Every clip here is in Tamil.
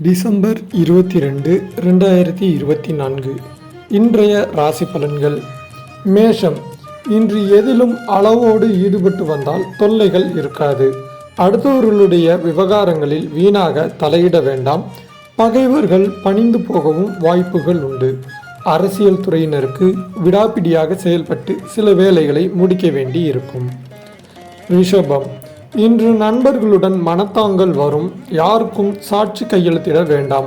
டிசம்பர் 22, 2024 இன்றைய ராசி பலன்கள். மேஷம். இன்று எதிலும் அளவோடு ஈடுபட்டு வந்தால் தொல்லைகள் இருக்காது. அடுத்தவர்களுடைய விவகாரங்களில் வீணாக தலையிட வேண்டாம். பகைவர்கள் பணிந்து போகவும் வாய்ப்புகள் உண்டு. அரசியல் துறையினருக்கு விடாப்பிடியாக செயல்பட்டு சில வேலைகளை முடிக்க வேண்டி இருக்கும். ரிஷபம். இன்று நண்பர்களுடன் மனத்தாங்கல் வரும். யாருக்கும் சாட்சி கையெழுத்திட வேண்டாம்.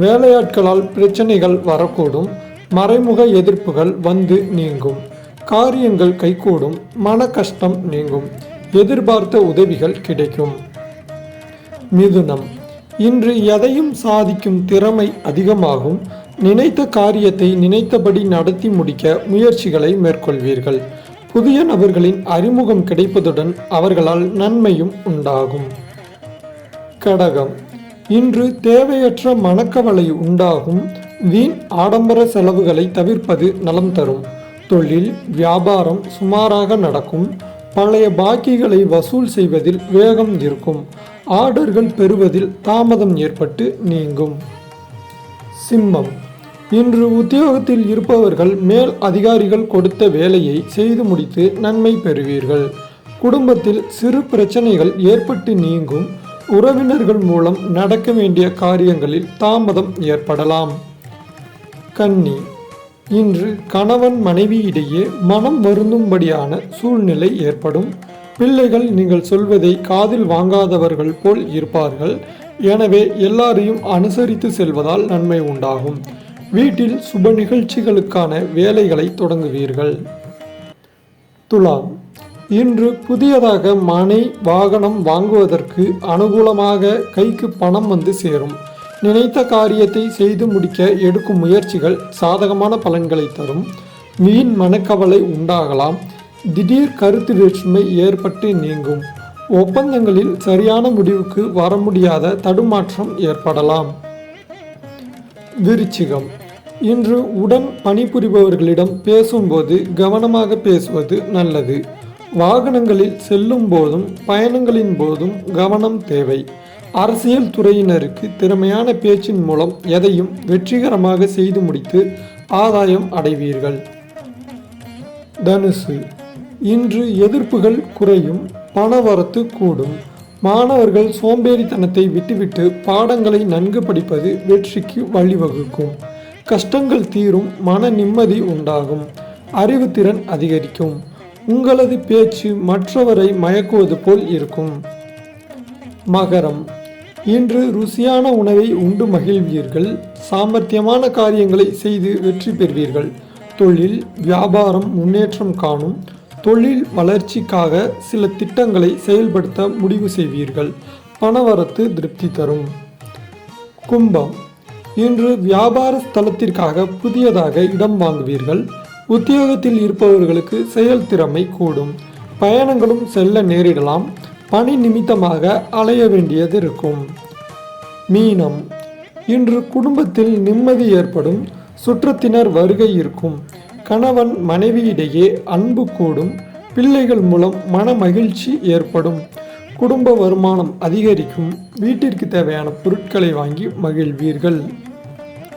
வேலையாட்களால் பிரச்சனைகள் வரக்கூடும். மறைமுக எதிர்ப்புகள் வந்து நீங்கும். காரியங்கள் கைகூடும். மன கஷ்டம் நீங்கும். எதிர்பார்த்த உதவிகள் கிடைக்கும். மிதுனம். இன்று எதையும் சாதிக்கும் திறமை அதிகமாகும். நினைத்த காரியத்தை நினைத்தபடி நடத்தி முடிக்க முயற்சிகளை மேற்கொள்வீர்கள். புதிய நபர்களின் அறிமுகம் கிடைப்பதுடன் அவர்களால் நன்மையும் உண்டாகும். கடகம். இன்று தேவையற்ற மனக்கவலை உண்டாகும். வீண் ஆடம்பர செலவுகளை தவிர்ப்பது நலம் தரும். தொழில் வியாபாரம் சுமாராக நடக்கும். பழைய பாக்கிகளை வசூல் செய்வதில் வேகம் இருக்கும். ஆர்டர்கள் பெறுவதில் தாமதம் ஏற்பட்டு நீங்கும். சிம்மம். இன்று உத்தியோகத்தில் இருப்பவர்கள் மேல் அதிகாரிகள் கொடுத்த வேலையை செய்து முடித்து நன்மை பெறுவீர்கள். குடும்பத்தில் சிறு பிரச்சனைகள் ஏற்பட்டு நீங்கும். உறவினர்கள் மூலம் நடக்க வேண்டிய காரியங்களில் தாமதம் ஏற்படலாம். கன்னி. இன்று கணவன் மனைவியிடையே மனம் வருந்தும்படியான சூழ்நிலை ஏற்படும். பிள்ளைகள் நீங்கள் சொல்வதை காதில் வாங்காதவர்கள் போல் இருப்பார்கள். எனவே எல்லாரையும் அனுசரித்து செல்வதால் நன்மை உண்டாகும். வீட்டில் சுப நிகழ்ச்சிகளுக்கான வேலைகளை தொடங்குவீர்கள். துலாம். இன்று புதியதாக மனை வாகனம் வாங்குவதற்கு அனுகூலமாக கைக்கு பணம் வந்து சேரும். நினைத்த காரியத்தை செய்து முடிக்க எடுக்கும் முயற்சிகள் சாதகமான பலன்களை தரும். வீண் மனக்கவலை உண்டாகலாம். திடீர் கருத்து வேற்றுமை ஏற்பட்டு நீங்கும். ஒப்பந்தங்களில் சரியான முடிவுக்கு வர முடியாத தடுமாற்றம் ஏற்படலாம். விருச்சிகம். இன்று உடன் பணிபுரிபவர்களிடம் பேசும்போது கவனமாக பேசுவது நல்லது. வாகனங்களில் செல்லும் போதும் பயணங்களின் போதும் கவனம் தேவை. அரசியல் துறையினருக்கு திறமையான பேச்சின் மூலம் எதையும் வெற்றிகரமாக செய்து முடித்து ஆதாயம் அடைவீர்கள். தனுசு. இன்று எதிர்ப்புகள் குறையும். பணவரத்து கூடும். மாணவர்கள் சோம்பேறித்தனத்தை விட்டுவிட்டு பாடங்களை நன்கு படிப்பது வெற்றிக்கு வழிவகுக்கும். கஷ்டங்கள் தீரும். மன நிம்மதி உண்டாகும். அறிவுத்திறன் அதிகரிக்கும். உங்களது பேச்சு மற்றவரை மயக்குவது போல் இருக்கும். மகரம். இன்று ருசியான உணவை உண்டு மகிழ்வீர்கள். சாமர்த்தியமான காரியங்களை செய்து வெற்றி பெறுவீர்கள். தொழில் வியாபாரம் முன்னேற்றம் காணும். தொழில் வளர்ச்சிக்காக சில திட்டங்களை செயல்படுத்த முடிவு செய்வீர்கள். பணவரத்து திருப்தி தரும். கும்பம். இன்று வியாபார ஸ்தலத்திற்காக புதியதாக இடம் வாங்குவீர்கள். உத்தியோகத்தில் இருப்பவர்களுக்கு செயல்திறமை கூடும். பயணங்களும் செல்ல நேரிடலாம். பணி நிமித்தமாக அலைய வேண்டியது இருக்கும். மீனம். இன்று குடும்பத்தில் நிம்மதி ஏற்படும். சுற்றத்தினர் வருகை இருக்கும். கணவன் மனைவியிடையே அன்பு கூடும். பிள்ளைகள் மூலம் மன மகிழ்ச்சி ஏற்படும். குடும்ப வருமானம் அதிகரிக்கும். வீட்டிற்கு தேவையான பொருட்களை வாங்கி மகிழ்வீர்கள்.